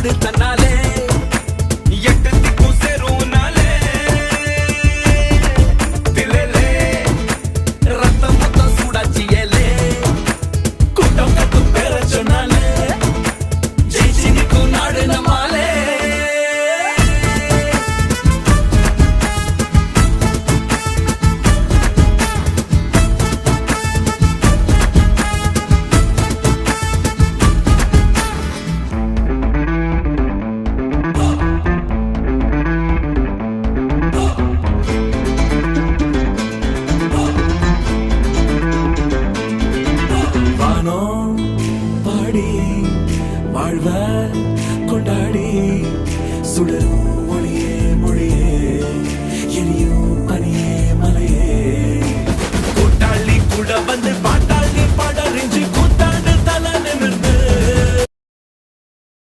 நாடு தன்னாலே எட்டு திக்கும் சேரும் நாளே தில்லே ரத்தம் மொத்தம் சூடாச்சியலே கூட்டம் கட்டும் பேர சொன்னாலே ஜெயிச்சு நிற்கும் நாடு நம்மாலே பாடி வாழ்வ கொண்டாடி சுடரும் மொழியே மொழியே எரியும் பனியே மலையே